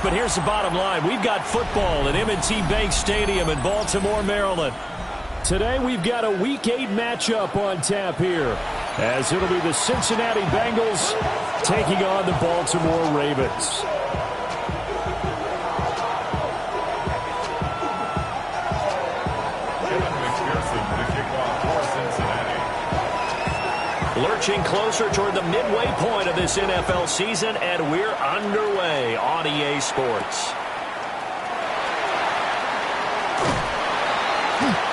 but here's the bottom line. We've got football at M&T Bank Stadium in Baltimore, Maryland. Today we've got a Week 8 matchup on tap here, as it'll be the Cincinnati Bengals taking on the Baltimore Ravens. Lurching closer toward the midway point of this NFL season, and we're underway on EA Sports.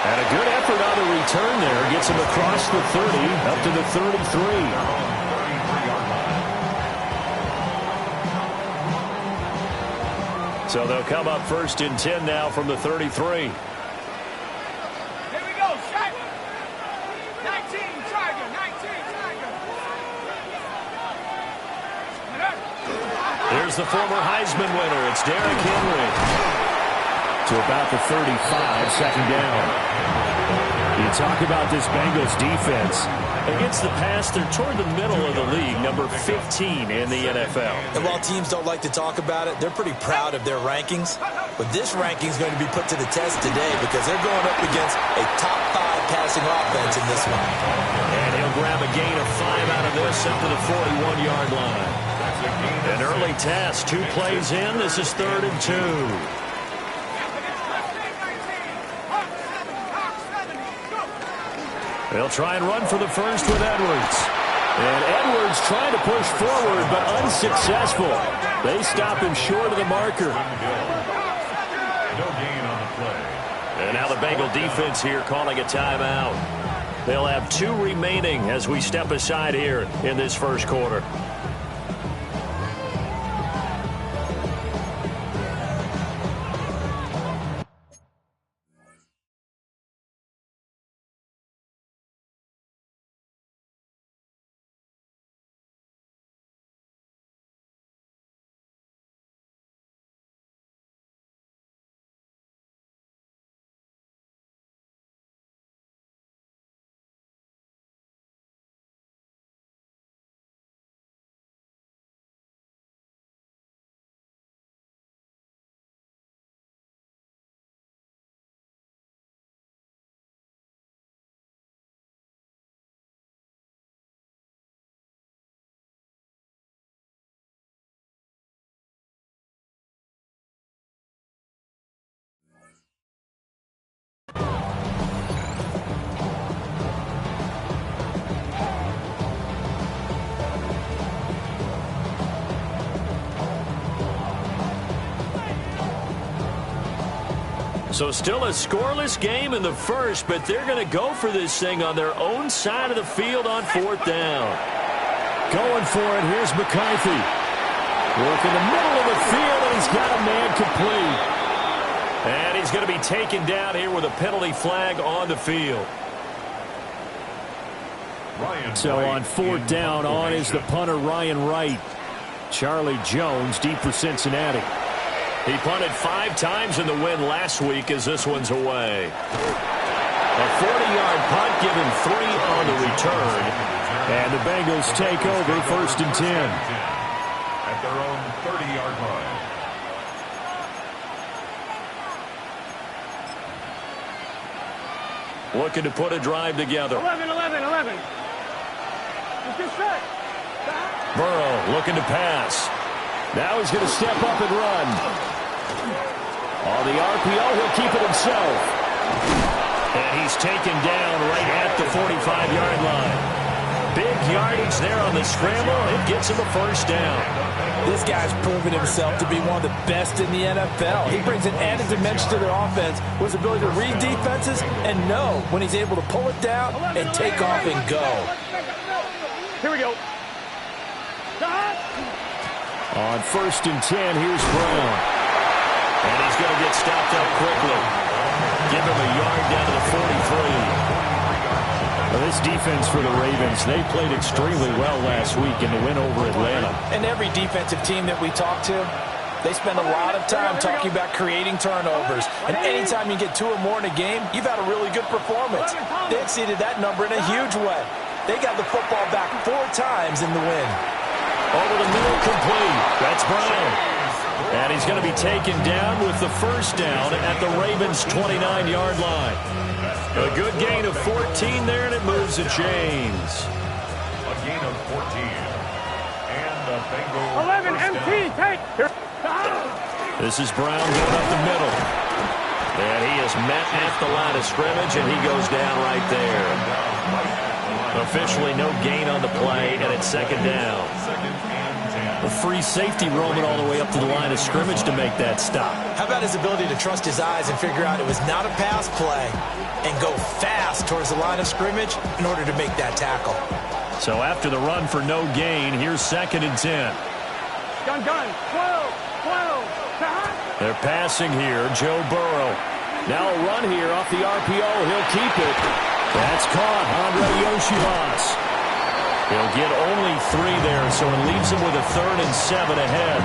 And a good effort on the return there. Gets him across the 30, up to the 33. So they'll come up first and 10 now from the 33. Here's the former Heisman winner. It's Derrick Henry. To about the 35, second down. You talk about this Bengals defense. Against the pass, they're toward the middle of the league, number 15 in the NFL. And while teams don't like to talk about it, they're pretty proud of their rankings. But this ranking is going to be put to the test today because they're going up against a top 5 passing offense in this one. And he'll grab a gain of 5 out of this up to the 41-yard line. An early test, 2 plays in. This is 3rd and 2. They'll try and run for the first with Edwards. And Edwards trying to push forward, but unsuccessful. They stop him short of the marker. And now the Bengal defense here calling a timeout. They'll have 2 remaining as we step aside here in this first quarter. So still a scoreless game in the first, but they're going to go for this thing on their own side of the field on 4th down. Going for it, here's McCarthy. Work in the middle of the field, and he's got a man complete. And he's going to be taken down here with a penalty flag on the field. So on 4th down, on is the punter Ryan Wright. Charlie Jones deep for Cincinnati. He punted 5 times in the win last week as this one's away. A 40-yard punt, given 3 on the return. And the Bengals take over 1st and 10. At their own 30-yard line. Looking to put a drive together. 11. Burrow looking to pass. Now he's going to step up and run. On the RPO, he'll keep it himself. And he's taken down right at the 45-yard line. Big yardage there on the scramble. It gets him a first down. This guy's proven himself to be one of the best in the NFL. He brings an added dimension to their offense with his ability to read defenses and know when he's able to pull it down and take off and go. Here we go. On 1st and 10, here's Brown. And he's going to get stopped up quickly. Give him a yard down to the 43. Well, this defense for the Ravens, they played extremely well last week in the win over Atlanta. And every defensive team that we talk to, they spend a lot of time talking about creating turnovers. And anytime you get 2 or more in a game, you've had a really good performance. They exceeded that number in a huge way. They got the football back 4 times in the win. Over the middle, complete. That's Brown. And he's going to be taken down with the first down at the Ravens' 29-yard line. A good gain of 14 there, and it moves the chains. A gain of 14. And the Bengals 11 MT, take. This is Brown going up the middle. And he is met at the line of scrimmage, and he goes down right there. Officially no gain on the play, and it's second down. A free safety roaming all the way up to the line of scrimmage to make that stop. How about his ability to trust his eyes and figure out it was not a pass play and go fast towards the line of scrimmage in order to make that tackle. So after the run for no gain, here's second and 10. Gun, 12. They're passing here, Joe Burrow. Now a run here off the RPO. He'll keep it. That's caught, Andre Yoshibas. He'll get only 3 there, so it leaves him with a 3rd and 7 ahead.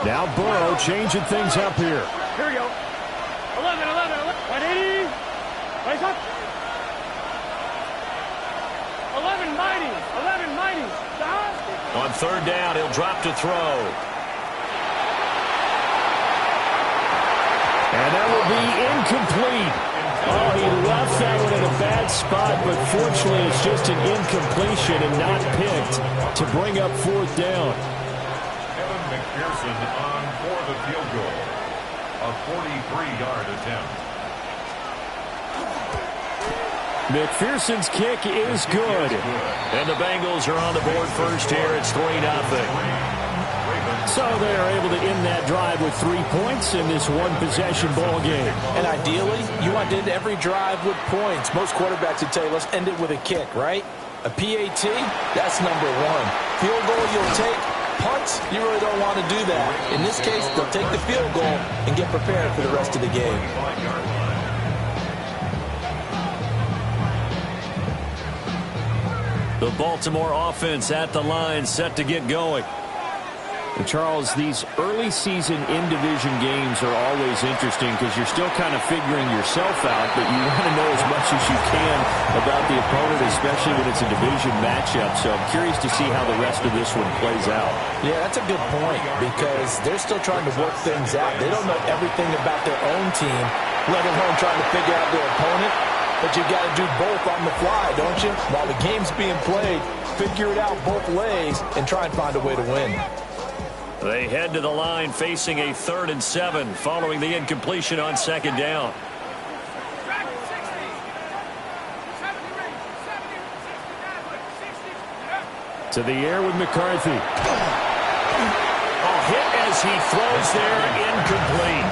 Now Burrow changing things up here. Here we go. 11. 180. Place up. 11 mighty. On third down, he'll drop to throw. And that will be incomplete. Oh, he left that one in a bad spot, but fortunately it's just an incompletion and not picked to bring up fourth down. Evan McPherson on for the field goal. A 43-yard attempt. McPherson's kick is good. And the Bengals are on the board first here. It's 3-0. So they are able to end that drive with 3 points in this one-possession ball game. And ideally, you want to end every drive with points. Most quarterbacks would tell you, let's end it with a kick, right? A PAT, that's number 1. Field goal you'll take. Punts, you really don't want to do that. In this case, they'll take the field goal and get prepared for the rest of the game. The Baltimore offense at the line, set to get going. And Charles, these early season in-division games are always interesting because you're still kind of figuring yourself out, but you want to know as much as you can about the opponent, especially when it's a division matchup. So I'm curious to see how the rest of this one plays out. Yeah, that's a good point because they're still trying to work things out. They don't know everything about their own team, let alone trying to figure out their opponent. But you've got to do both on the fly, don't you? While the game's being played, figure it out both ways and try and find a way to win. They head to the line facing a 3rd and 7 following the incompletion on second down. To the air with McCarthy. A hit as he throws there, incomplete.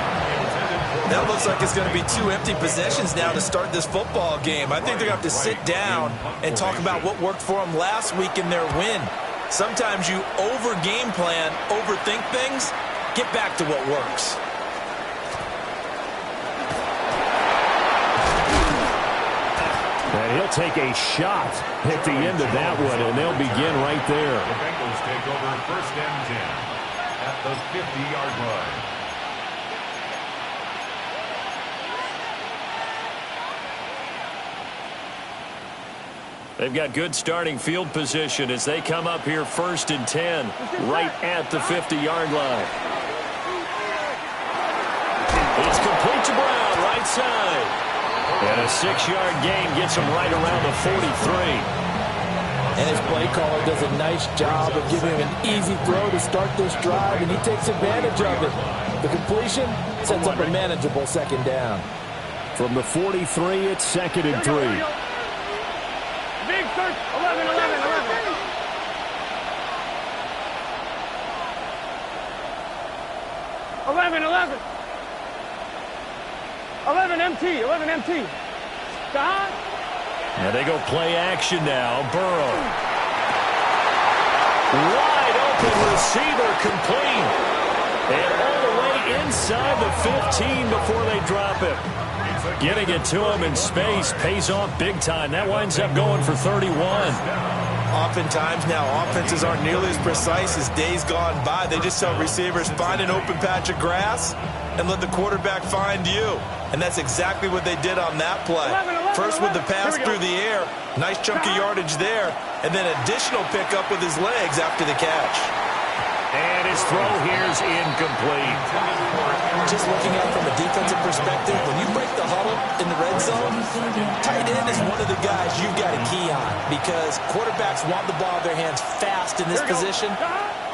That looks like it's going to be 2 empty possessions now to start this football game. I think they're going to have to sit down and talk about what worked for them last week in their win. Sometimes you over-game plan, overthink things. Get back to what works. And he'll take a shot at the end of that one, and they'll begin right there. The Bengals take over 1st and 10 at the 50-yard line. They've got good starting field position as they come up here 1st and 10, right at the 50-yard line. It's complete to Brown, right side. And a 6-yard gain gets him right around the 43. And his play caller does a nice job of giving him an easy throw to start this drive, and he takes advantage of it. The completion sets up a manageable second down. From the 43, it's 2nd and 3. Big search. 11. 11 MT. Stop. And they go play action now. Burrow. Wide open receiver, complete. And all the way inside the 15 before they drop it. Getting it to him in space pays off big time. That winds up going for 31. Oftentimes now, offenses aren't nearly as precise as days gone by. They just tell receivers, find an open patch of grass and let the quarterback find you. And that's exactly what they did on that play. First with the pass through the air. Nice chunk of yardage there. And then additional pickup with his legs after the catch. And his throw here's incomplete. Just looking at it from a defensive perspective, when you break the huddle in the red zone, tight end is one of the guys you've got to key on because quarterbacks want the ball in their hands fast in this position,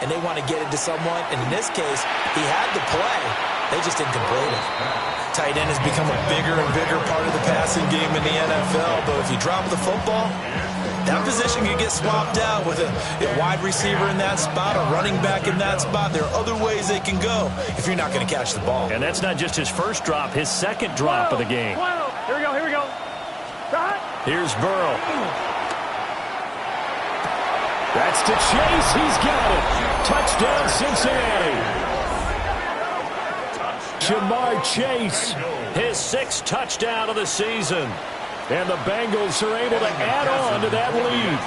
and they want to get it to someone. And in this case, he had the play. They just didn't complete it. Tight end has become a bigger and bigger part of the passing game in the NFL, but if you drop the football, that position can get swapped out with a wide receiver in that spot, a running back in that spot. There are other ways they can go if you're not going to catch the ball. And that's not just his first drop, his second drop of the game. Here we go, here we go. Here's Burrow. That's to Chase. He's got it. Touchdown, Cincinnati. Ja'Marr Chase, his sixth touchdown of the season. And the Bengals are able to add on to that lead.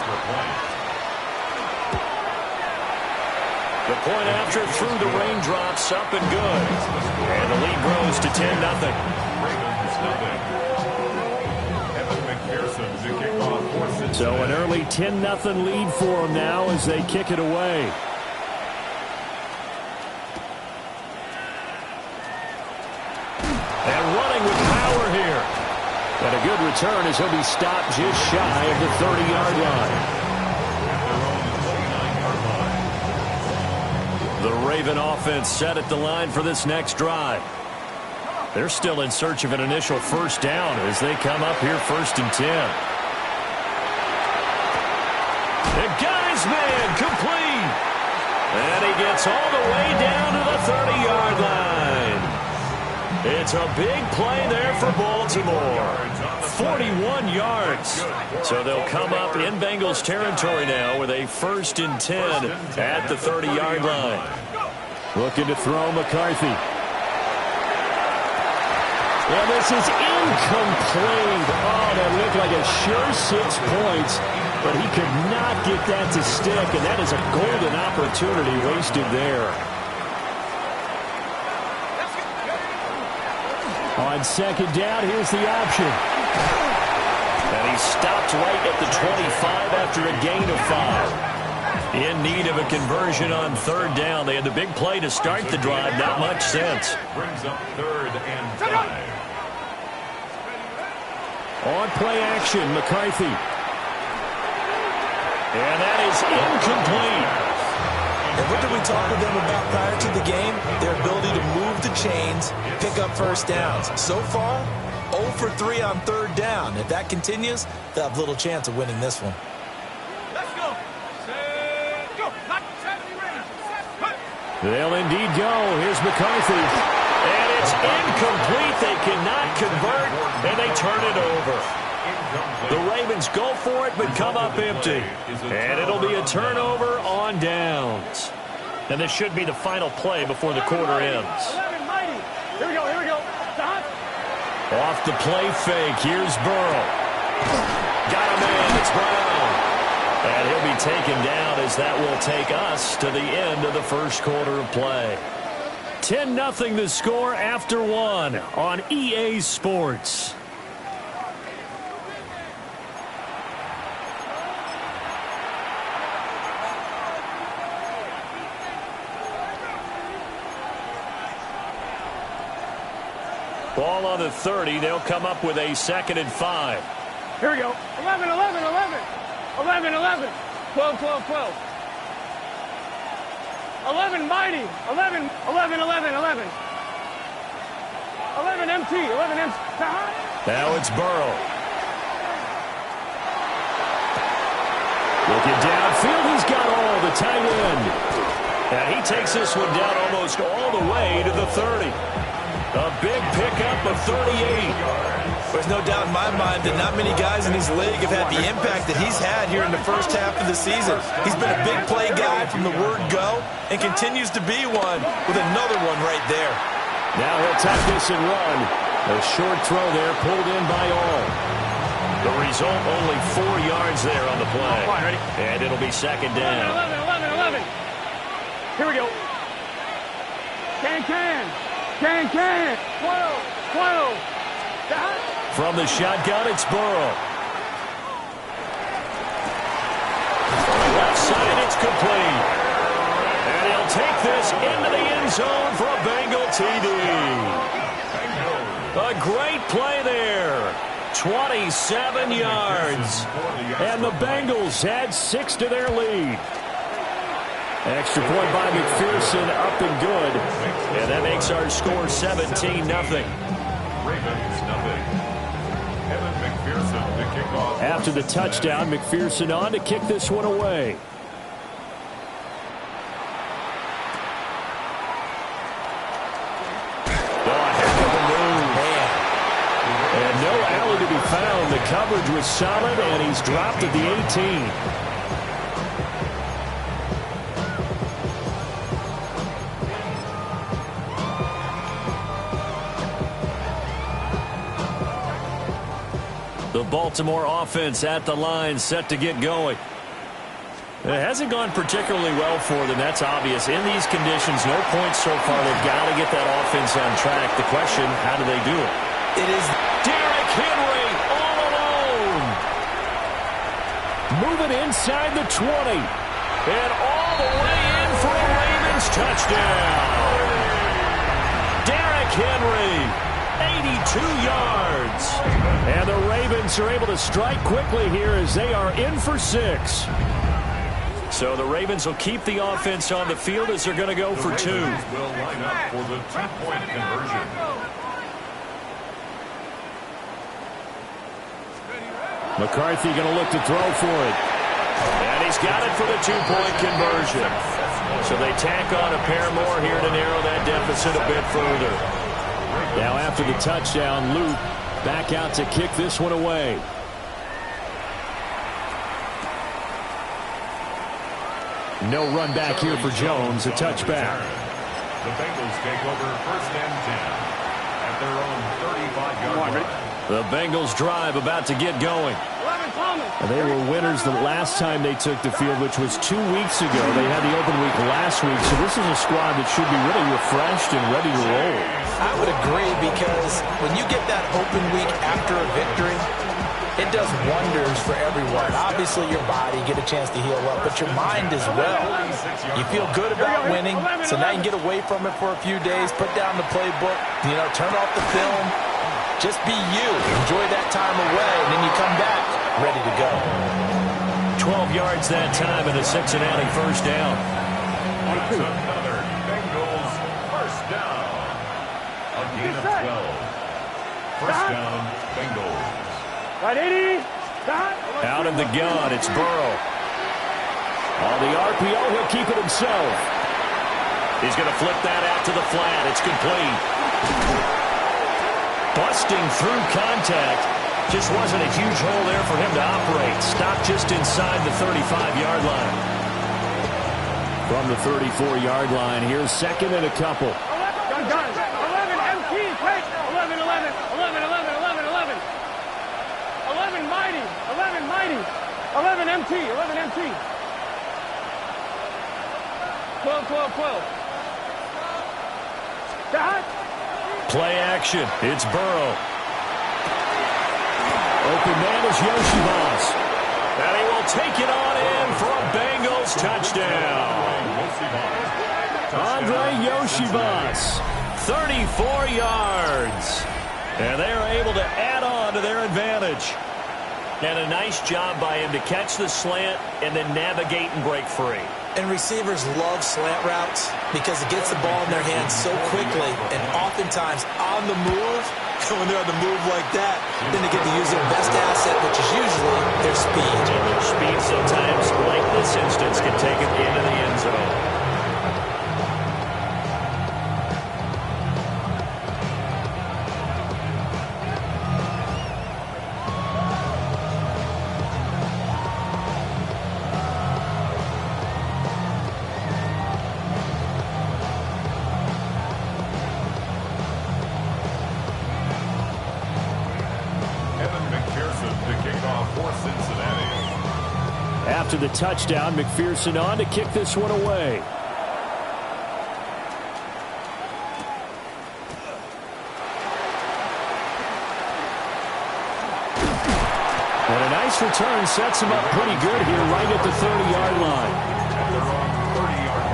The point after through the raindrops, up and good. And the lead grows to 10-0. So an early 10-0 lead for them now as they kick it away. And running with power here. And a good return as he'll be stopped just shy of the 30-yard line. The Raven offense set at the line for this next drive. They're still in search of an initial first down as they come up here 1st and 10. The guy's man complete. And he gets all the way down to the 30-yard line. It's a big play there for Baltimore. 41 yards. So they'll come up in Bengals territory now with a 1st and 10 at the 30-yard line. Looking to throw McCarthy. And this is incomplete. Oh, that looked like a sure 6 points, but he could not get that to stick, and that is a golden opportunity wasted there. On 2nd down, here's the option. And he stopped right at the 25 after a gain of 5. In need of a conversion on 3rd down. They had the big play to start the drive. Not much sense. Brings up 3rd and 5. On play action, McCarthy. And that is incomplete. And what did we talk with them about prior to the game? Their ability to move the chains, pick up first downs. So far, 0 for 3 on 3rd down. If that continues, they'll have little chance of winning this one. Let's go. Go. They'll indeed go. Here's McCarthy. And it's incomplete. They cannot convert, and they turn it over. The Ravens go for it, but come up empty. And it'll be a turnover on downs. And this should be the final play before the quarter ends. Here we go, here we go. Off the play fake, here's Burrow. Got a man, it's Brown. And he'll be taken down as that will take us to the end of the first quarter of play. 10-0 the score after 1 on EA Sports. Ball on the 30. They'll come up with a 2nd and 5. Here we go. 11, 11, 11. 11, 11. 12, 12, 12. 11 mighty. 11, 11, 11, 11. 11 MT. 11 MT. Now it's Burrow. Looking downfield. He's got all the tight end. And he takes this one down almost all the way to the 30. A big pickup of 38. There's no doubt in my mind that not many guys in his league have had the impact that he's had here in the first half of the season. He's been a big play guy from the word go and continues to be one with another one right there. Now he'll tuck this and run. A short throw there pulled in by all. The result, only 4 yards there on the play. And it'll be 2nd down. 11, 11, 11. Here we go. Can. 12, 12. From the shotgun, it's Burrow. Left side, it's complete. And he'll take this into the end zone for a Bengal TD. A great play there. 27 yards. And the Bengals add 6 to their lead. Extra point by McPherson, up and good. And that makes our score 17-0. Ravens, nothing. Evan McPherson to kick off. After the touchdown, McPherson on to kick this one away. And no alley to be found. The coverage was solid, and he's dropped at the 18. The Baltimore offense at the line, set to get going. It hasn't gone particularly well for them, that's obvious. In these conditions, no points so far. They've got to get that offense on track. The question, how do they do it? It is Derrick Henry all alone. Moving inside the 20. And all the way in for a Ravens touchdown. Derrick Henry, 82 yards. And the Ravens are able to strike quickly here as they are in for 6. So the Ravens will keep the offense on the field as they're going to go for 2. Will line up for the 2-point conversion. McCarthy going to look to throw for it. And he's got it for the 2-point conversion. So they tack on a pair more here to narrow that deficit a bit further. Now after the touchdown, Luke back out to kick this one away. No run back here for Jones, a touchback. The Bengals take over 1st and 10 at their own 35-yard line. The Bengals drive about to get going. They were winners the last time they took the field, which was 2 weeks ago. They had the open week last week, so this is a squad that should be really refreshed and ready to roll. I would agree, because when you get that open week after a victory, it does wonders for everyone. Obviously, your body, get a chance to heal up, but your mind as well. You feel good about winning, so now you can get away from it for a few days, put down the playbook, turn off the film. Just be you. Enjoy that time away, and then you come back ready to go. 12 yards that time and a Cincinnati first down. That's another Bengals first down. A gain of 12. First down, Bengals. Out of the gun, it's Burrow. On the RPO, he'll keep it himself. He's going to flip that out to the flat. It's complete. Busting through contact. Just wasn't a huge hole there for him to operate. Stopped just inside the 35-yard line. From the 34-yard line, here's 2nd and a couple. 11 MT, quick. 11, 11, 11, 11, 11, 11. 11 mighty, 11 mighty. 11 MT, 11 MT. 12, 12, 12. Dot. Play action. It's Burrow. Open man is Yoshibas. And he will take it on in for a Bengals touchdown. Andre Yoshibas, 34 yards. And they are able to add on to their advantage. And a nice job by him to catch the slant and then navigate and break free. And receivers love slant routes because it gets the ball in their hands so quickly and oftentimes on the move. When they're on the move like that, then they get to use their best asset, which is usually their speed. And their speed sometimes, like this instance, can take it into the end zone. After the touchdown, McPherson on to kick this one away. this return sets them up pretty good here right at the 30-yard line. At their own 30-yard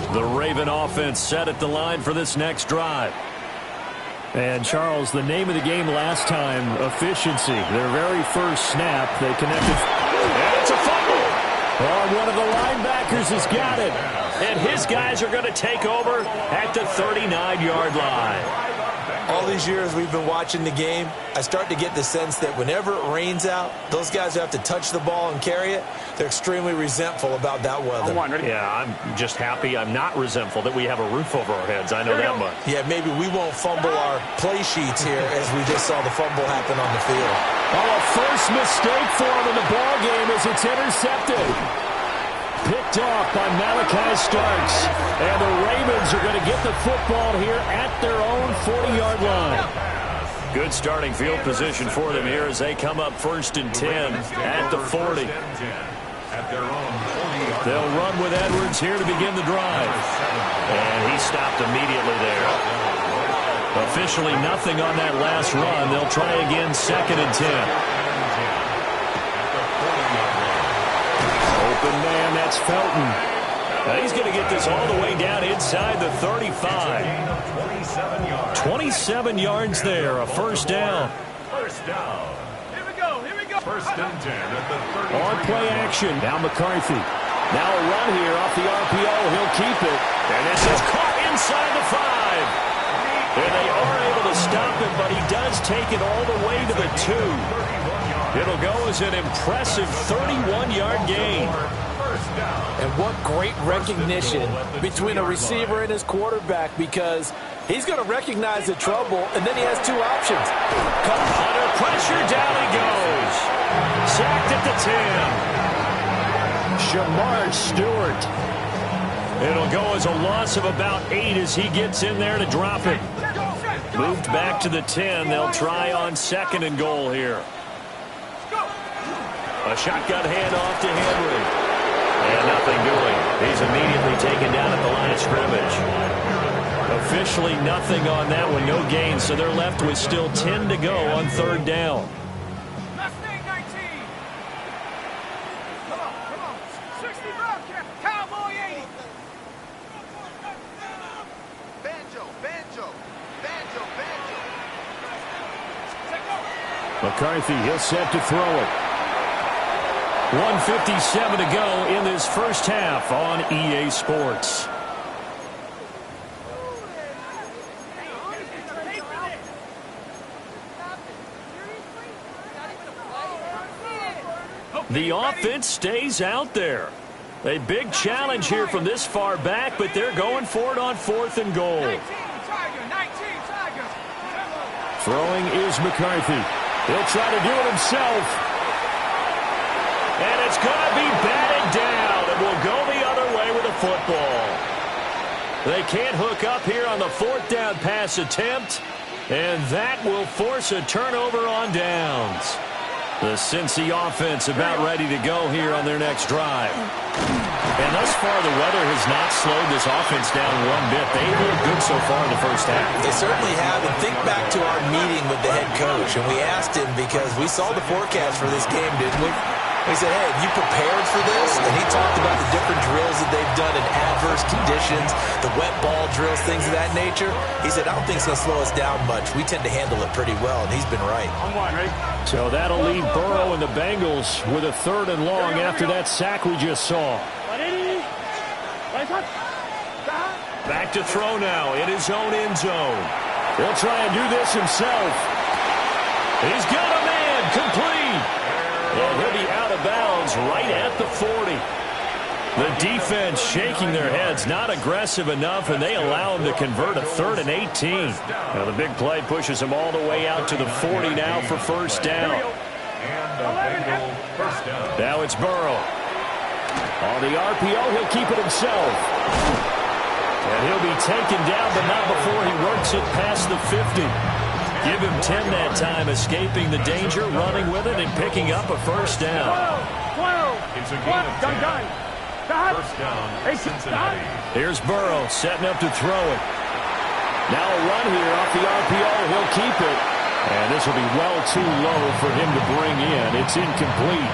line. The Raven offense set at the line for this next drive. And, Charles, the name of the game last time, efficiency. Their very first snap, they connected. And it's a fumble. Oh, one of the linebackers has got it. And his guys are going to take over at the 39-yard line. All these years we've been watching the game, I start to get the sense that whenever it rains out, those guys who have to touch the ball and carry it, they're extremely resentful about that weather. Yeah, I'm just happy I'm not resentful that we have a roof over our heads. I know that much. Yeah, maybe we won't fumble our play sheets here as we just saw the fumble happen on the field. Oh, a first mistake for him in the ball game as it's intercepted. Picked off by Malachi Starks. And the Ravens are going to get the football here at their own 40-yard line. Good starting field position for them here as they come up 1st and 10 at the 40. They'll run with Edwards here to begin the drive. And he stopped immediately there. Officially nothing on that last run. They'll try again 2nd and 10. Open man, that's Felton. Now he's going to get this all the way down inside the 35. 27 yards there, a first down. First down. Here we go. 1st and 10 at the 30. On play action, now McCarthy. Now a run here off the RPO, he'll keep it. And this is caught inside the 5. And they are able to stop him, but he does take it all the way to the 2. It'll go as an impressive 31-yard gain. And what great recognition between a receiver and his quarterback, because he's going to recognize the trouble, and then he has 2 options. Under pressure, down he goes. Sacked at the 10. Shamar Stewart. It'll go as a loss of about 8 as he gets in there to drop it. Moved back to the 10. They'll try on 2nd and goal here. A shotgun handoff to Henry. And nothing doing. He's immediately taken down at the line of scrimmage. Officially nothing on that one, no gain, so they're left with still 10 to go on 3rd down. Mustang 19. Come on. 60 Bobcat. Cowboy 80. Banjo. McCarthy, he'll set to throw it. 1:57 to go in this first half on EA Sports. The offense stays out there. A big challenge here from this far back, but they're going for it on 4th and goal. 19 Tigers. Throwing is McCarthy. He'll try to do it himself. And it's going to be batted down, and will go the other way with the football. They can't hook up here on the 4th down pass attempt, and that will force a turnover on downs. The Cincy offense about ready to go here on their next drive. And thus far, the weather has not slowed this offense down one bit. They've looked good so far in the first half. They certainly have. And think back to our meeting with the head coach, and we asked him because we saw the forecast for this game, didn't we? He said, hey, have you prepared for this? And he talked about the different drills that they've done in adverse conditions, the wet ball drills, things of that nature. He said, I don't think it's going to slow us down much. We tend to handle it pretty well, and he's been right. On 1, ready? So that'll leave Burrow and the Bengals with a 3rd and long after that sack we just saw. Back to throw now in his own end zone. He'll try and do this himself. He's got a man complete. And he'll be out of bounds right at the 40. The defense shaking their heads, not aggressive enough, and they allow him to convert a 3rd and 18. Now the big play pushes him all the way out to the 40 now for 1st down. Now it's Burrow. On the RPO, he'll keep it himself. And he'll be taken down, but not before he works it past the 50. Give him 10 that time, escaping the danger, running with it, and picking up a 1st down. 12. It's a gain of 10. First down, Cincinnati. Here's Burrow setting up to throw it. Now a run here off the RPO. He'll keep it. And this will be well too low for him to bring in. It's incomplete.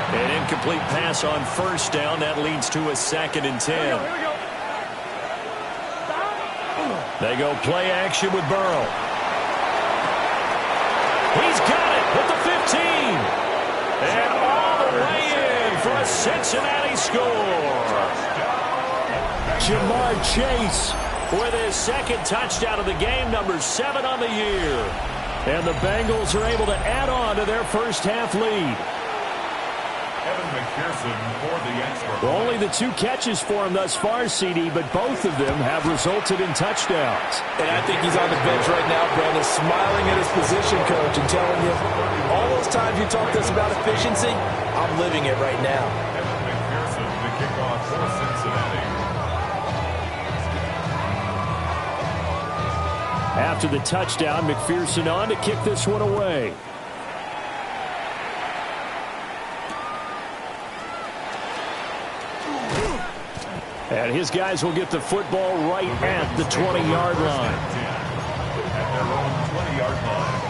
An incomplete pass on first down. That leads to a 2nd and 10. Here we go. They go play action with Burrow. He's got it at the 15. And all the way in for a Cincinnati score. Jamar Chase with his 2nd touchdown of the game, number 7 on the year. And the Bengals are able to add on to their first half lead. Evan McPherson for the extra. Well, only the 2 catches for him thus far, CD, but both of them have resulted in touchdowns. And I think he's on the bench right now, Brandon, smiling at his position coach and telling you, all those times you talked to us about efficiency, I'm living it right now. Evan McPherson, the kickoff for Cincinnati. After the touchdown, McPherson on to kick this one away. And his guys will get the football right at the 20-yard line. At their own 20-yard line.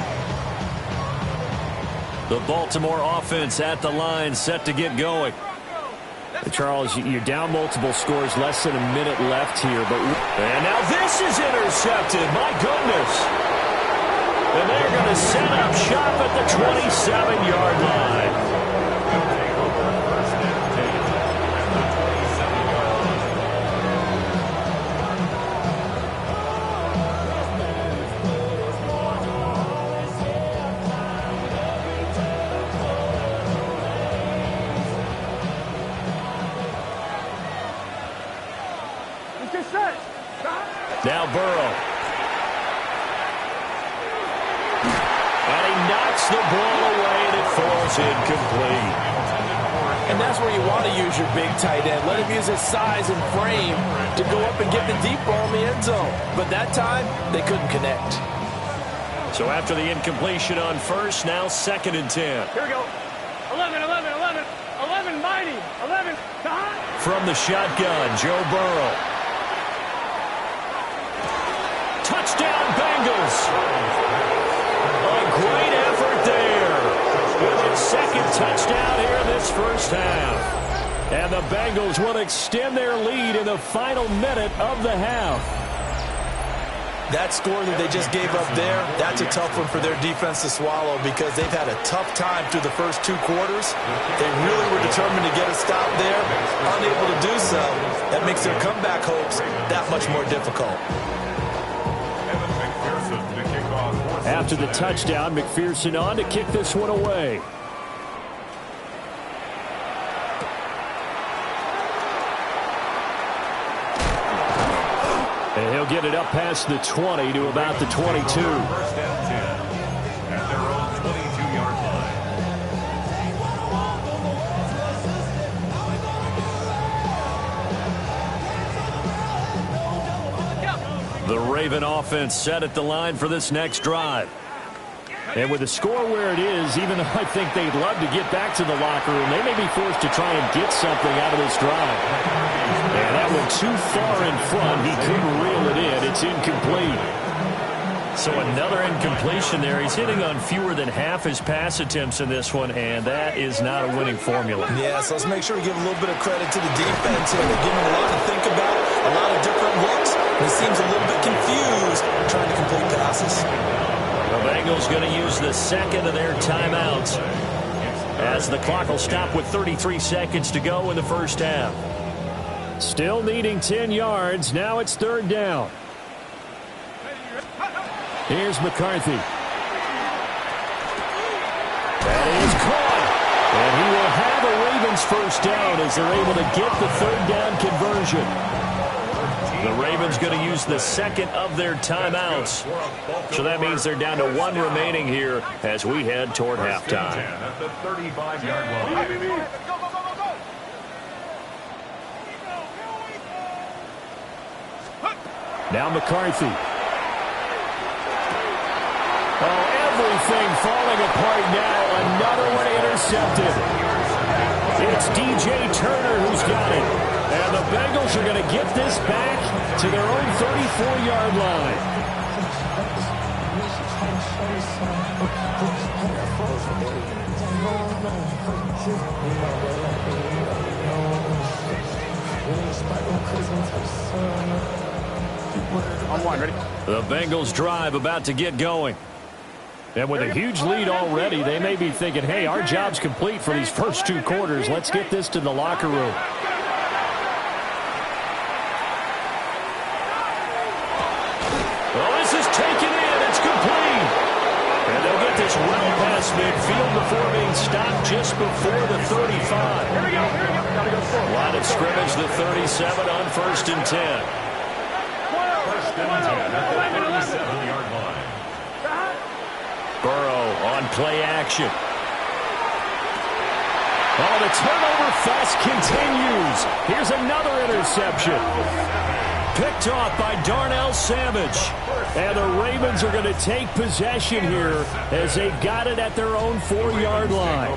The Baltimore offense at the line, set to get going. Charles, you're down multiple scores, less than a minute left here. And now this is intercepted. My goodness. And they're going to set up shop at the 27-yard line. Now Burrow. And he knocks the ball away and it falls incomplete. And that's where you want to use your big tight end. Let him use his size and frame to go up and get the deep ball in the end zone. But that time, they couldn't connect. So after the incompletion on first, now 2nd and 10. Here we go. 11, 11, 11. 11, mighty. 11, From the shotgun, Joe Burrow. Touchdown, Bengals. A great effort there. With his 2nd touchdown here in this first half. And the Bengals will extend their lead in the final minute of the half. That score that they just gave up there, that's a tough one for their defense to swallow because they've had a tough time through the first 2 quarters. They really were determined to get a stop there. Unable to do so, that makes their comeback hopes that much more difficult. After the touchdown, McPherson on to kick this one away. And he'll get it up past the 20 to about the 22. First and 10 at their own 22-yard line. The Raven offense set at the line for this next drive. And with the score where it is, even though I think they'd love to get back to the locker room, they may be forced to try and get something out of this drive. And that went too far in front. He couldn't reel it in. It's incomplete. So another incompletion there. He's hitting on fewer than half his pass attempts in this one, and that is not a winning formula. Yeah, so let's make sure we give a little bit of credit to the defense here. They're giving him a lot to think about, a lot of different looks. And he seems a little bit confused trying to complete passes. The Bengals going to use the 2nd of their timeouts as the clock will stop with 33 seconds to go in the first half. Still needing 10 yards. Now it's 3rd down. Here's McCarthy. That is caught. And he will have a Ravens first down as they're able to get the 3rd down conversion. The Ravens going to use the 2nd of their timeouts. So that means they're down to 1 remaining here as we head toward halftime. At the 35-yard line. Now McCarthy. Oh, everything falling apart now. Another one intercepted. It's DJ Turner who's got it. And the Bengals are going to get this back to their own 34-yard line. On one, ready? The Bengals drive about to get going. And with a huge lead already, they may be thinking, hey, our job's complete for these first 2 quarters. Let's get this to the locker room. Well, this is taken in. It's complete. And they'll get this well past midfield before being stopped just before the 35. Here we go. Gotta go forward. Line of scrimmage, the 37 on 1st and 10. First and 10 at the 37-yard line. Burrow on play action. Oh, the turnover fest continues. Here's another interception. Picked off by Darnell Savage. And the Ravens are going to take possession here as they've got it at their own 4-yard line.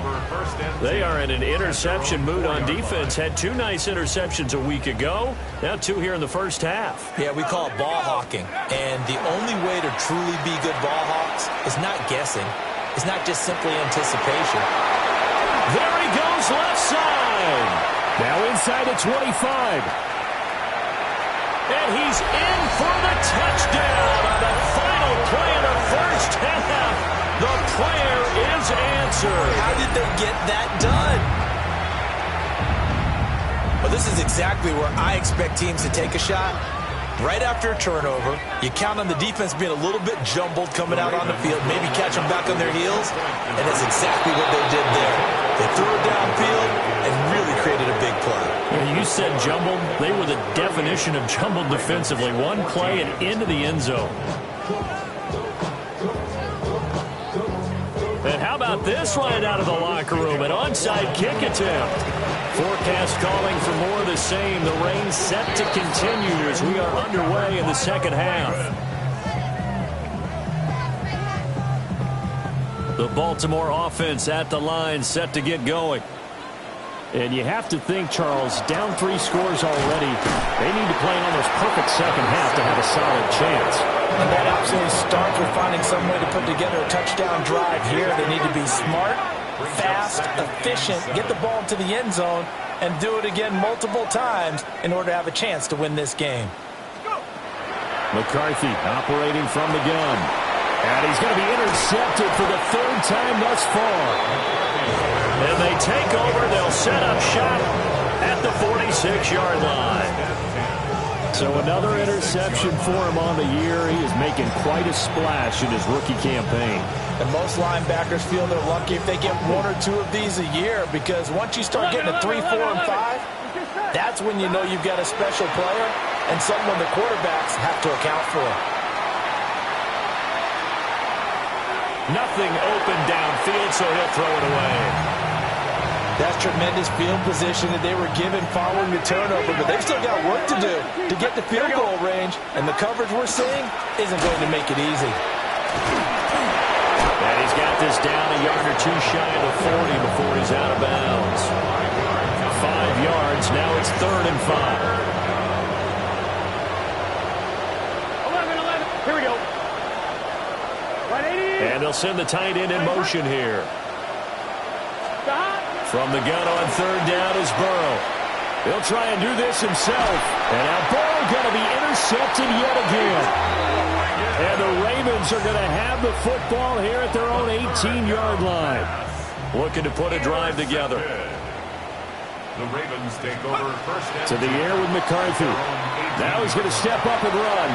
They are in an interception mood on defense. Had 2 nice interceptions a week ago. Now 2 here in the first half. Yeah, we call it ball hawking. And the only way to truly be good ball hawks is not guessing. It's not just simply anticipation. There he goes, left side. Now inside the 25. And he's in for the touchdown on the final play of the first half. The prayer is answered. How did they get that done? Well, this is exactly where I expect teams to take a shot. Right after a turnover, you count on the defense being a little bit jumbled coming out on the field, maybe catch them back on their heels, and that's exactly what they did there. They threw it downfield and really created a big play. Yeah, you said jumbled. They were the definition of jumbled defensively. One play and into the end zone. And how about this right out of the locker room? An onside kick attempt. Forecast calling for more of the same. The rain set to continue as we are underway in the second half. The Baltimore offense at the line set to get going. And you have to think, Charles, down 3 scores already. They need to play an almost perfect second half to have a solid chance. And that absolutely starts with finding some way to put together a touchdown drive here. They need to be smart, fast, efficient, get the ball to the end zone, and do it again multiple times in order to have a chance to win this game. McCarthy operating from the gun. And he's going to be intercepted for the 3rd time thus far. And they take over. They'll set up shop at the 46-yard line. So another interception for him on the year. He is making quite a splash in his rookie campaign. And most linebackers feel they're lucky if they get 1 or 2 of these a year, because once you start getting to 3, 4, and 5, that's when you know you've got a special player and someone the quarterbacks have to account for. Nothing open downfield, so he'll throw it away. That's tremendous field position that they were given following the turnover, but they've still got work to do to get the field goal range, and the coverage we're seeing isn't going to make it easy. And he's got this down a yard or 2 shy of the 40 before he's out of bounds. 5 yards, now it's 3rd and 5. 11. Here we go. And they'll send the tight end in motion here. From the gun on 3rd down is Burrow. He'll try and do this himself. And now Burrow going to be intercepted yet again. And the Ravens are going to have the football here at their own 18-yard line. Looking to put a drive together. The Ravens take over first and To the air with McCarthy. Now he's going to step up and run.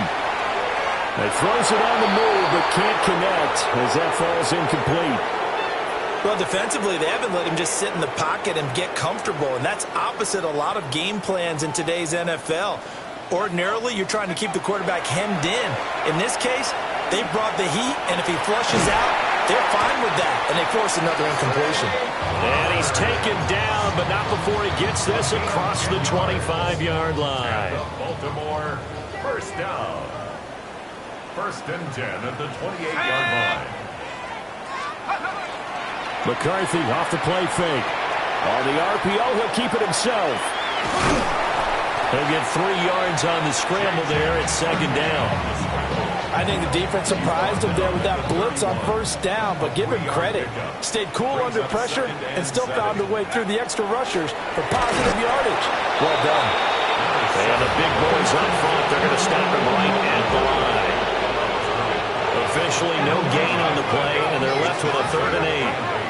He throws it on the move, but can't connect as that falls incomplete. Well, defensively, they haven't let him just sit in the pocket and get comfortable, and that's opposite a lot of game plans in today's NFL. Ordinarily, you're trying to keep the quarterback hemmed in. In this case, they brought the heat, and if he flushes out, they're fine with that, and they force another incompletion. And he's taken down, but not before he gets this across the 25-yard line. Baltimore first down. 1st and 10 at the 28-yard line. McCarthy off the play fake. On the RPO, he'll keep it himself. He'll get 3 yards on the scramble there at 2nd down. I think the defense surprised him there with that blitz on first down, but give him credit. Stayed cool under pressure and still found a way through the extra rushers for positive yardage. Well done. And the big boys up front, they're going to stop him right at the line. Officially no gain on the play, and they're left with a 3rd and 8.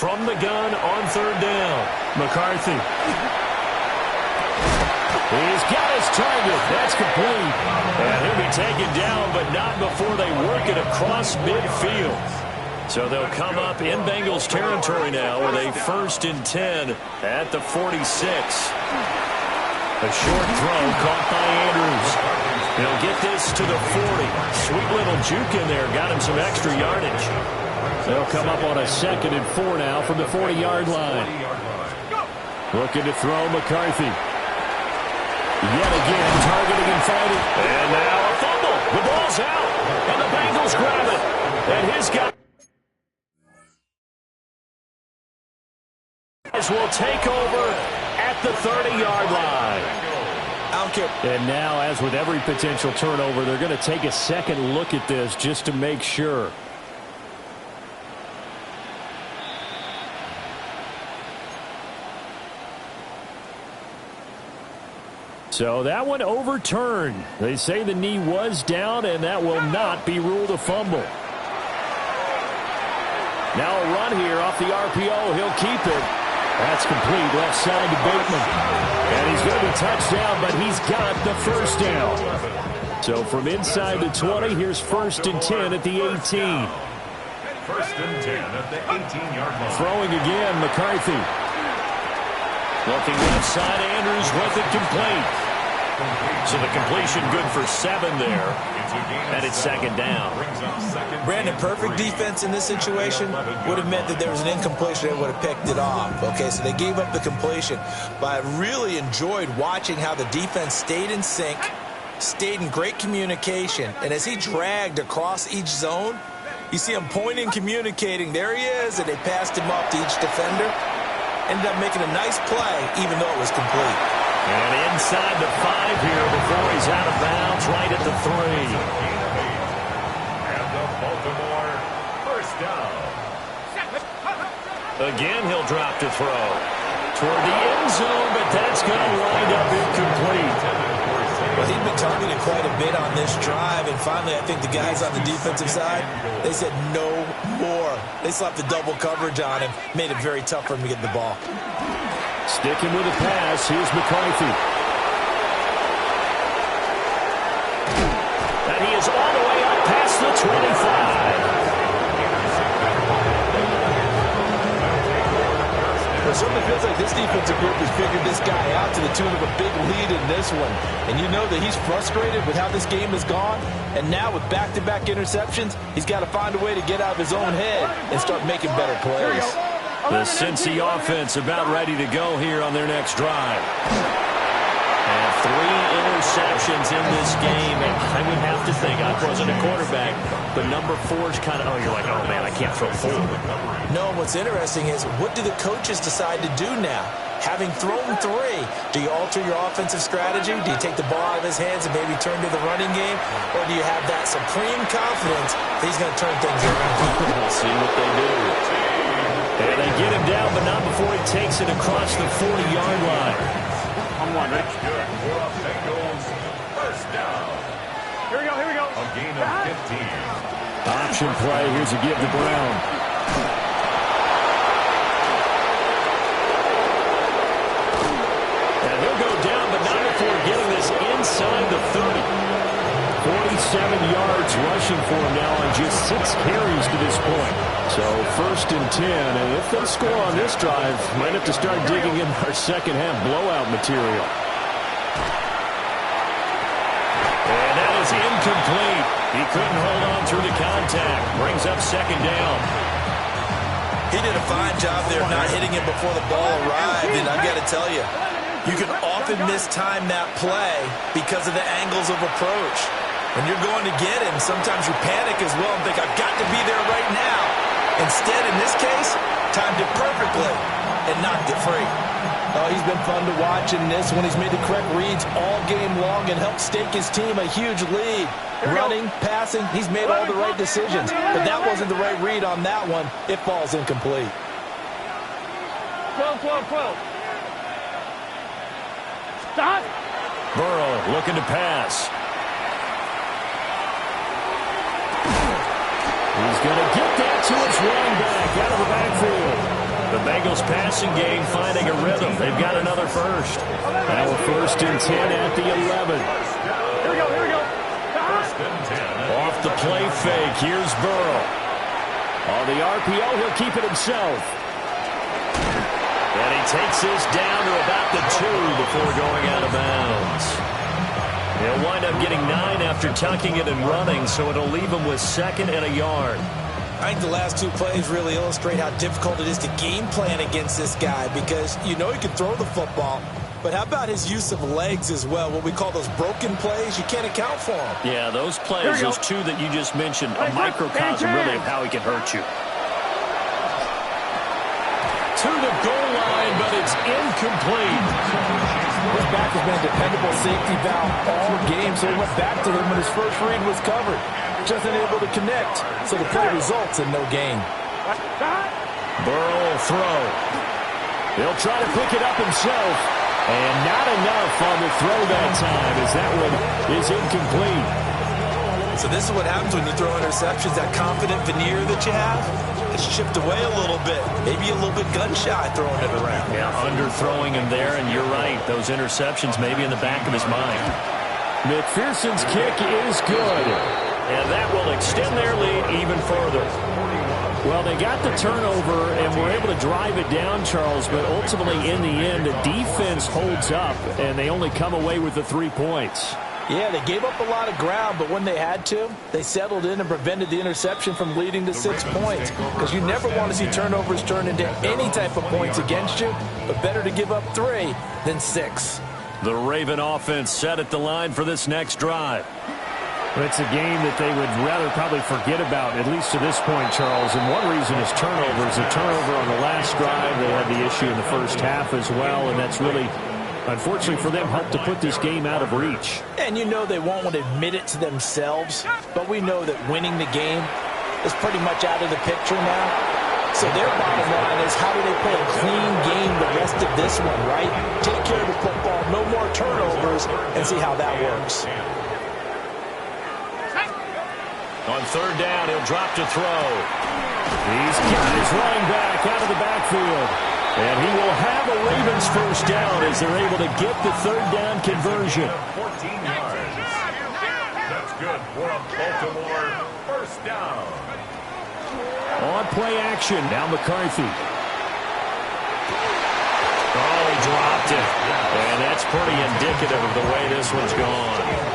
From the gun on 3rd down, McCarthy. He's got his target. That's complete. And he'll be taken down, but not before they work it across midfield. So they'll come up in Bengals territory now with a 1st and 10 at the 46. A short throw caught by Andrews. He'll get this to the 40. Sweet little juke in there. Got him some extra yardage. They'll come up on a 2nd and 4 now from the 40-yard line. Looking to throw McCarthy. Yet again, targeting and fighting. And now a fumble. The ball's out. And the Bengals grab it. And his guys will take over at the 30-yard line. And now, as with every potential turnover, they're going to take a second look at this just to make sure. So that one overturned. They say the knee was down, and that will not be ruled a fumble. Now a run here off the RPO. He'll keep it. That's complete. Left side to Bateman. And he's going to be touchdown, but he's got the 1st down. So from inside the 20, here's 1st and 10 at the 18. 1st and 10 at the 18-yard line. Throwing again, McCarthy. Looking left side, Andrews with it complete. So the completion good for 7 there. And it's 2nd down. Brandon, perfect defense in this situation would have meant that there was an incompletion and would have picked it off. Okay, so they gave up the completion. But I really enjoyed watching how the defense stayed in sync, stayed in great communication. And as he dragged across each zone, you see him pointing, communicating. There he is, and they passed him off to each defender. Ended up making a nice play, even though it was complete. And inside the 5 here before he's out of bounds, right at the 3. And the Baltimore 1st down. Again, he'll drop to throw. Toward the end zone, but that's going to wind up incomplete. Well, he'd been targeted quite a bit on this drive, and finally I think the guys on the defensive side, they said no more. They slapped the double coverage on him, made it very tough for him to get the ball. Sticking with the pass, here's McCarthy. And he is all the way up past the 25. It certainly feels like this defensive group has figured this guy out to the tune of a big lead in this one. And you know that he's frustrated with how this game has gone. And now with back-to-back interceptions, he's got to find a way to get out of his own head and start making better plays. The Cincy offense about ready to go here on their next drive. And 3 interceptions in this game. And I would have to think, I wasn't a quarterback, but number 4's kind of, you're like, oh, man, I can't throw 4. No, what's interesting is what do the coaches decide to do now? Having thrown 3, do you alter your offensive strategy? Do you take the ball out of his hands and maybe turn to the running game? Or do you have that supreme confidence that he's going to turn things around? We'll see what they do. And they get him down, but not before he takes it across the 40-yard line. I'm one, Rich. Good for a Bengals 1st down. Here we go. A gain of 15. Option play. Here's a give to Brown. And he'll go down, but not before getting this inside the 30. 47 yards rushing for him now on just 6 carries to this point. So 1st and 10, and if they score on this drive, might have to start digging in our second half blowout material. And that is incomplete. He couldn't hold on through the contact. Brings up 2nd down. He did a fine job there not hitting him before the ball arrived, and I've got to tell you, you can often mistime that play because of the angles of approach. When you're going to get him, sometimes you panic as well and think, I've got to be there right now. Instead, in this case, timed it perfectly and knocked it free. Oh, he's been fun to watch in this one. He's made the correct reads all game long and helped stake his team a huge lead. Running, passing, he's made all the right decisions. But that wasn't the right read on that one. It falls incomplete. 12, 12, 12. Stop. Burrow looking to pass. He's going to get that to his running back out of the backfield. The Bengals passing game finding a rhythm. They've got another first. Now a 1st and 10 at the 11. Here we go, here we go. First and 10. Off the play fake, here's Burrow. On the RPO, he'll keep it himself. And he takes this down to about the 2 before going out of bounds. He'll wind up getting 9 after tucking it and running, so it'll leave him with 2nd and a yard. I think the last 2 plays really illustrate how difficult it is to game plan against this guy because you know he can throw the football, but how about his use of legs as well? What we call those broken plays, you can't account for them. Yeah, those plays, those 2 that you just mentioned, a microcosm really of how he can hurt you. To the goal line, but it's incomplete. His back has been a dependable safety valve all game, so he went back to him when his first read was covered. Just unable to connect, so the play results in no gain. Burrow will throw. He'll try to pick it up himself, and not enough on the throw that time as that one is incomplete. So this is what happens when you throw interceptions, that confident veneer that you have. It's chipped away a little bit, maybe a little bit gun-shy throwing it around. Yeah, underthrowing him there, and you're right. Those interceptions maybe in the back of his mind. McPherson's kick is good, and that will extend their lead even further. Well, they got the turnover, and were able to drive it down, Charles, but ultimately in the end, the defense holds up, and they only come away with the 3 points. Yeah, they gave up a lot of ground, but when they had to, they settled in and prevented the interception from leading to 6 points. Because you never want to see turnovers turn into any type of points against you, but better to give up 3 than 6. The Raven offense set at the line for this next drive. It's a game that they would rather probably forget about, at least to this point, Charles. And one reason is turnovers. A turnover on the last drive. They had the issue in the first half as well, and that's really, unfortunately for them, helped to put this game out of reach. And you know they won't want to admit it to themselves, but we know that winning the game is pretty much out of the picture now. So their bottom line is, how do they play a clean game the rest of this one, right? Take care of the football, no more turnovers, and see how that works. On 3rd down, he'll drop to throw. He's got his running back out of the backfield. And he will have a Ravens first down as they're able to get the 3rd down conversion. 14 yards. That's good for a Baltimore first down. On play action, now McCarthy. Oh, he dropped it. And that's pretty indicative of the way this one's gone.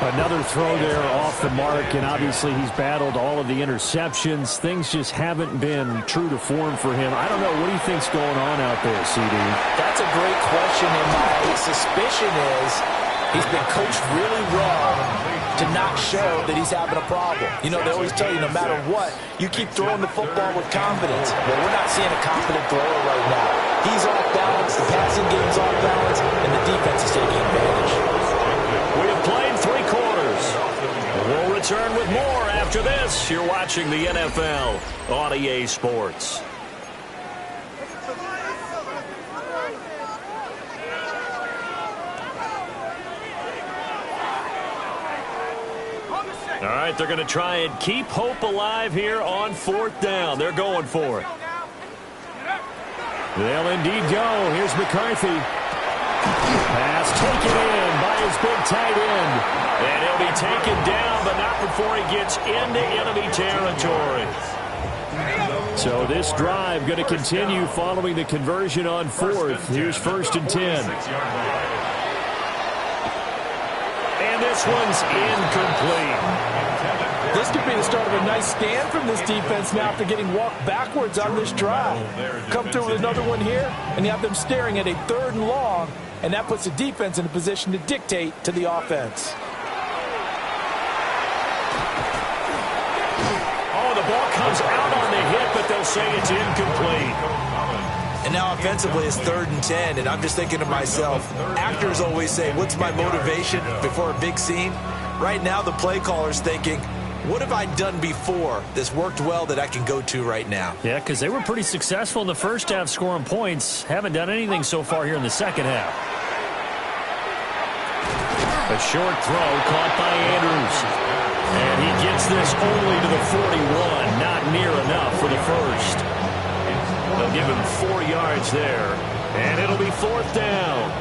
Another throw there off the mark, and obviously he's battled all of the interceptions. Things just haven't been true to form for him. I don't know. What do you think's going on out there, CD? That's a great question, and my suspicion is he's been coached really well to not show that he's having a problem. You know, they always tell you no matter what, you keep throwing the football with confidence. Well, we're not seeing a confident thrower right now. He's off balance, the passing game's off balance, and the defense is taking advantage. We have played 3 quarters. We'll return with more after this. You're watching the NFL on EA Sports. All right, they're going to try and keep hope alive here on 4th down. They're going for it. They'll indeed go. Here's McCarthy. Pass taken in by his big tight end. And he'll be taken down, but not before he gets into enemy territory. So this drive going to continue following the conversion on 4th. Here's 1st and 10. And this one's incomplete. This could be the start of a nice stand from this defense now after getting walked backwards on this drive. Come through with another one here, and you have them staring at a 3rd and long, and that puts the defense in a position to dictate to the offense. comes out on the hit, but they'll say it's incomplete. And now offensively it's 3rd and 10, and I'm just thinking to myself, actors always say, what's my motivation before a big scene? Right now the play caller's thinking, what have I done before that's worked well that I can go to right now? Yeah, because they were pretty successful in the first half scoring points. Haven't done anything so far here in the second half. A short throw caught by Andrews. And he gets this only to the 41. Not near enough for the first. They'll give him 4 yards there. And it'll be 4th down.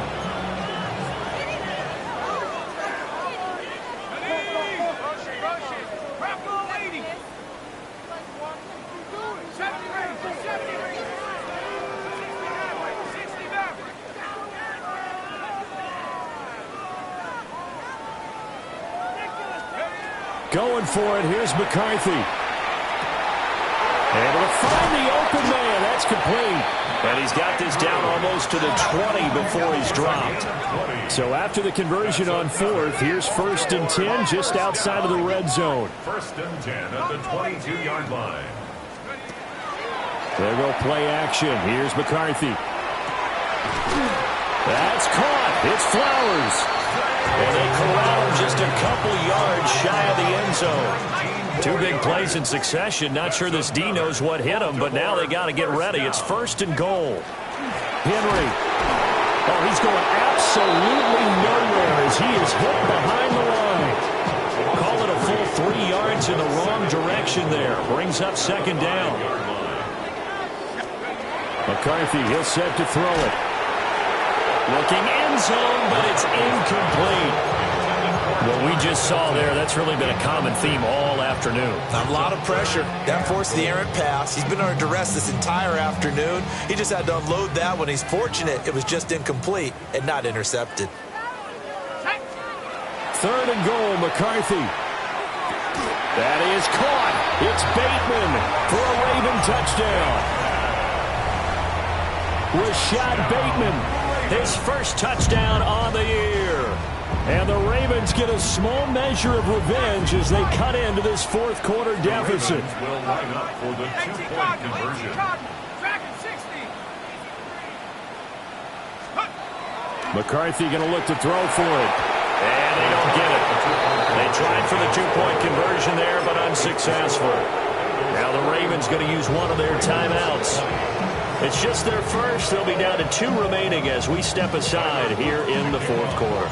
Going for it. Here's McCarthy. Able to find the open man. That's complete. And he's got this down almost to the 20 before he's dropped. So after the conversion on 4th, here's 1st and 10 just outside of the red zone. 1st and 10 at the 22-yard line. There go play action. Here's McCarthy. That's caught. It's Flowers. And they corral him just a couple yards shy of the end zone. 2 big plays in succession. Not sure this D knows what hit him, but now they got to get ready. It's 1st and goal. Henry. Oh, he's going absolutely nowhere as he is hit behind the line. Call it a full 3 yards in the wrong direction there. Brings up 2nd down. McCarthy, he'll set to throw it. Looking end zone, but it's incomplete. What we just saw there, that's really been a common theme all afternoon. A lot of pressure. That forced the errant pass. He's been under duress this entire afternoon. He just had to unload that one. He's fortunate it was just incomplete and not intercepted. 3rd and goal, McCarthy. That is caught. It's Bateman for a Raven touchdown. Rashad Bateman, his first touchdown on the year. And the Ravens get a small measure of revenge as they cut into this 4th quarter deficit. The Ravens will line up for the 2-point conversion. McCarthy going to look to throw for it. And they don't get it. They tried for the 2-point conversion there, but unsuccessful. Now the Ravens going to use one of their timeouts. It's just their first. They'll be down to 2 remaining as we step aside here in the 4th quarter.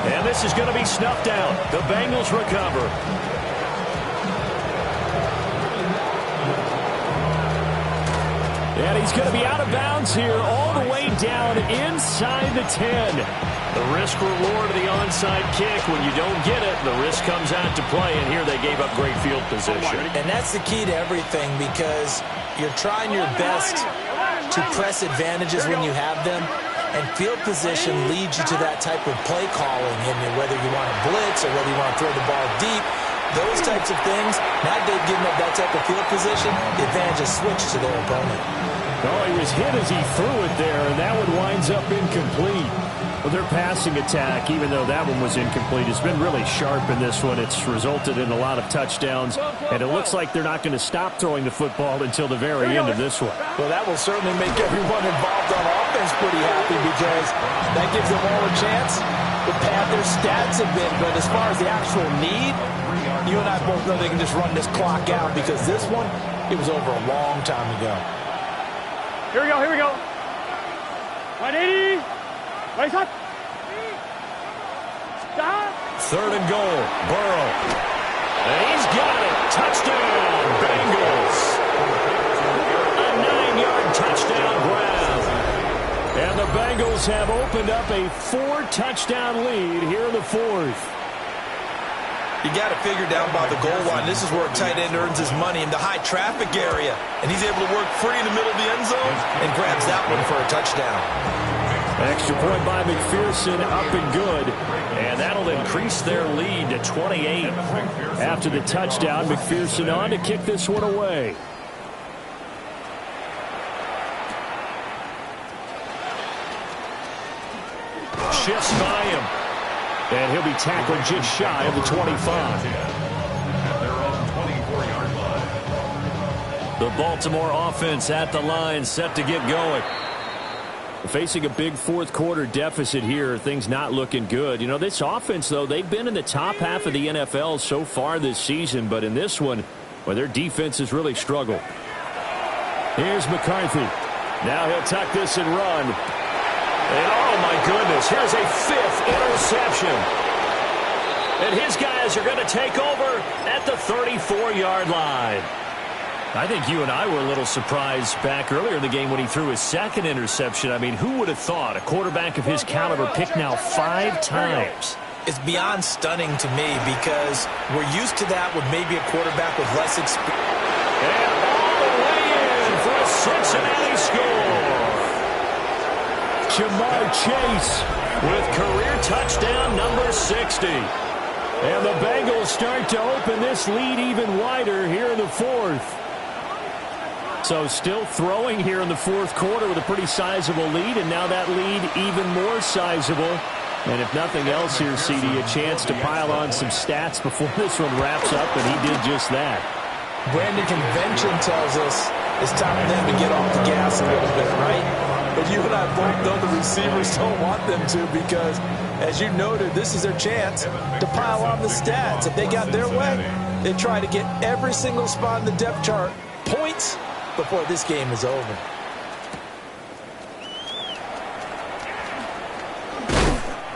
And this is going to be snuffed out. The Bengals recover. And he's going to be out of bounds here all the way down inside the 10. The risk-reward of the onside kick. When you don't get it, the risk comes out to play, and here they gave up great field position. And that's the key to everything because you're trying your best to press advantages when you have them, and field position leads you to that type of play calling, and whether you want to blitz or whether you want to throw the ball deep, those types of things, now they've given up that type of field position, the advantage is switched to their opponent. Oh, he was hit as he threw it there, and that one winds up incomplete. Well, their passing attack, even though that one was incomplete, has been really sharp in this one. It's resulted in a lot of touchdowns, and it looks like they're not going to stop throwing the football until the very end of this one. Well, that will certainly make everyone involved on offense pretty happy because that gives them all a chance to pad their stats a bit. But as far as the actual need, you and I both know they can just run this clock out because this one, it was over a long time ago. Here we go, here we go. 180. Race up. Stop. 3rd and goal. Burrow. And he's got it. Touchdown, Bengals. A 9-yard touchdown grab. And the Bengals have opened up a 4-touchdown lead here in the 4th. You got to figure down by the goal line. This is where a tight end earns his money in the high traffic area. And he's able to work free in the middle of the end zone and grabs that one for a touchdown. Extra point by McPherson, up and good. And that'll increase their lead to 28. After the touchdown, McPherson on to kick this one away. Shifts by him. And he'll be tackled just shy of the 25. At their own 24-yard line. The Baltimore offense at the line, set to get going. Facing a big fourth quarter deficit here, things not looking good. You know, this offense, though, they've been in the top half of the NFL so far this season, but in this one, well, their defense has really struggled. Here's McCarthy. Now he'll tuck this and run. And oh my goodness, here's a 5th interception. And his guys are going to take over at the 34-yard line. I think you and I were a little surprised back earlier in the game when he threw his 2nd interception. I mean, who would have thought a quarterback of his caliber picked now 5 times? It's beyond stunning to me because we're used to that with maybe a quarterback with less experience. And all the way in for a Cincinnati score. Ja'Marr Chase With career touchdown number 60. And the Bengals start to open this lead even wider here in the fourth. So still throwing here in the fourth quarter with a pretty sizable lead, and now that lead even more sizable. And if nothing else here, CD, a chance to pile on some stats before this one wraps up, and he did just that. Brandon, convention tells us it's time for them to get off the gas a little bit, right? But you and I both know the receivers don't want them to because, as you noted, this is their chance to pile on the stats. If they got their way, they try to get every single spot in the depth chart points before this game is over.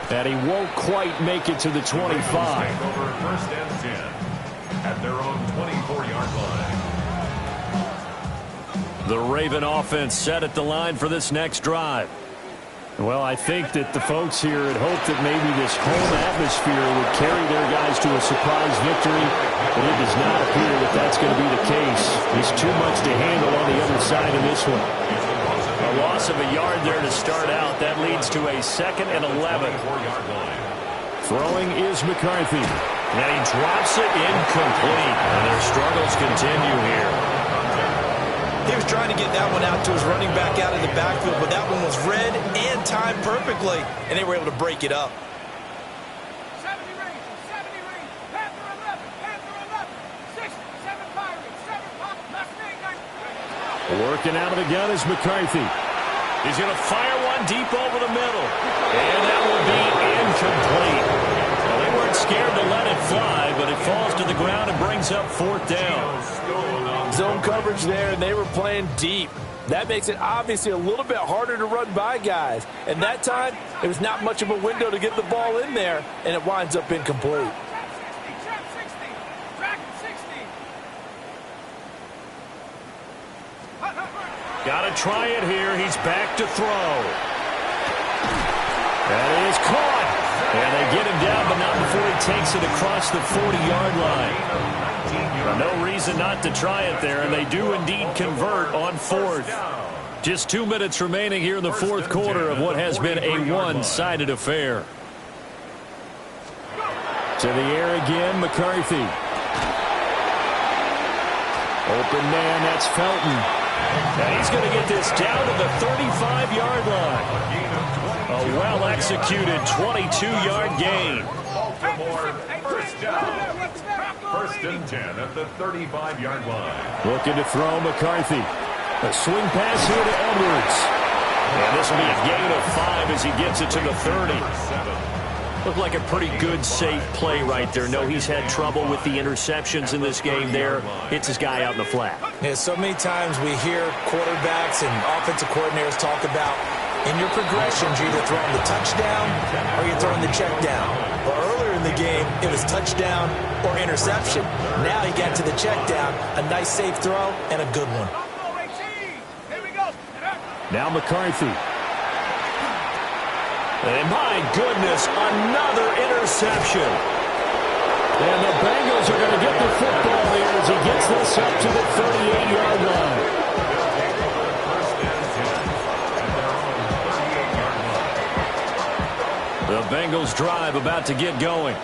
And he won't quite make it to the 25. Over 1st and 10 at their own 24-yard line. The Raven offense set at the line for this next drive. Well, I think that the folks here had hoped that maybe this home atmosphere would carry their guys to a surprise victory, but it does not appear that that's going to be the case. There's too much to handle on the other side of this one. A loss of a yard there to start out. That leads to a 2nd and 11. Throwing is McCarthy. And he drops it incomplete. And their struggles continue here. He was trying to get that one out to his running back out of the backfield, but that one was read and timed perfectly, and they were able to break it up. 70 Rangers, 70 Rangers, Panther 11, Panther 11, 6, 7 Pirates, 7 Mustang 9. Working out of the gun is McCarthy. He's going to fire one deep over the middle. And that will be incomplete. Well, they weren't scared to let it fly, but it falls to the ground and brings up 4th down. Zone coverage there, and they were playing deep. That makes it obviously a little bit harder to run by guys. And that time, it was not much of a window to get the ball in there, and it winds up incomplete. Trap 60, track 60. Got to try it here. He's back to throw. That is caught. And they get him down, but not before he takes it across the 40-yard line. No reason not to try it there, and they do indeed convert on 4th. Just 2 minutes remaining here in the fourth quarter of what has been a one-sided affair. To the air again, McCarthy. Open man, that's Felton. And he's going to get this down to the 35-yard line. A well-executed 22-yard gain. Baltimore, 1st down. 1st and 10 at the 35-yard line. Looking to throw McCarthy. A swing pass here to Edwards. And this will be a gain of 5 as he gets it to the 30. Looked like a pretty good, safe play right there. No, he's had trouble with the interceptions in this game there. Hits his guy out in the flat. Yeah, so many times we hear quarterbacks and offensive coordinators talk about in your progressions, you're either throwing the touchdown or you're throwing the check down. Well, earlier in the game, it was touchdown or interception. Now he got to the check down, a nice safe throw, and a good one. Now McCarthy. And my goodness, another interception. And the Bengals are going to get the football here as he gets this up to the 38-yard line. The Bengals drive about to get going.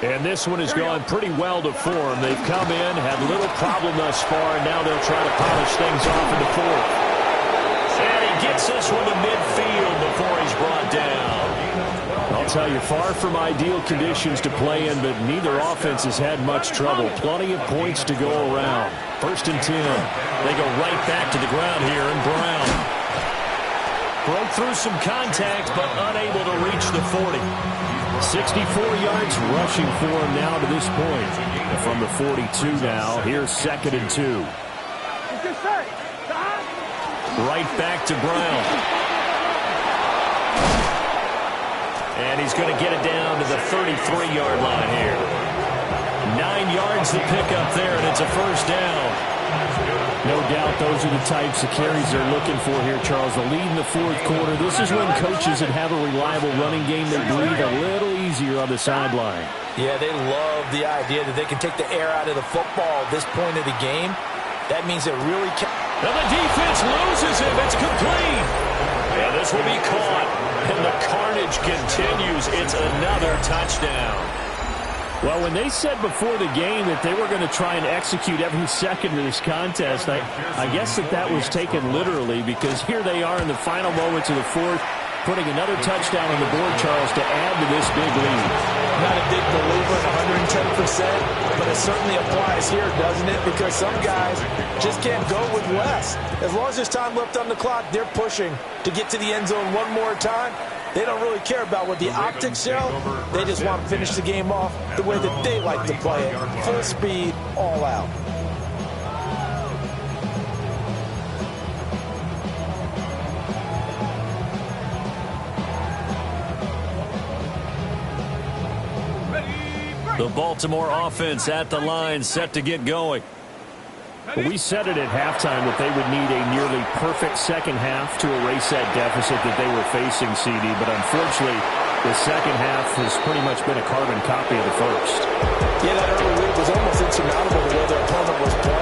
And this one has gone pretty well to form. They've come in, had little problem thus far, and now they'll try to polish things off in the fourth. And he gets this one to midfield before he's brought down. Well, tell you, far from ideal conditions to play in, but neither offense has had much trouble. Plenty of points to go around. 1st and 10. They go right back to the ground here, and Brown broke through some contact, but unable to reach the 40. 64 yards rushing for him now to this point. And from the 42 now, here's 2nd and 2. Right back to Brown. And he's going to get it down to the 33-yard line here. 9 yards to pick up there, and it's a 1st down. No doubt those are the types of carries they're looking for here, Charles. The lead in the 4th quarter. This is when coaches that have a reliable running game, they breathe a little easier on the sideline. Yeah, they love the idea that they can take the air out of the football at this point of the game. That means it really can. And the defense loses him. It's complete. Yeah, this will be caught. And the carnage continues. It's another touchdown. Well, when they said before the game that they were going to try and execute every second of this contest, I guess that was taken literally, because here they are in the final moments of the 4th, putting another touchdown on the board, Charles, to add to this big lead. Not a big believer at 110%, but it certainly applies here, doesn't it? Because some guys just can't go with less. As long as there's time left on the clock, they're pushing to get to the end zone one more time. They don't really care about what the optics show. They just want to finish the game off the way that they like to play it. Full speed, all out. The Baltimore offense at the line, set to get going. Well, we said it at halftime that they would need a nearly perfect second half to erase that deficit that they were facing, CD. But unfortunately, the second half has pretty much been a carbon copy of the first. Yeah, that early lead was almost insurmountable the way their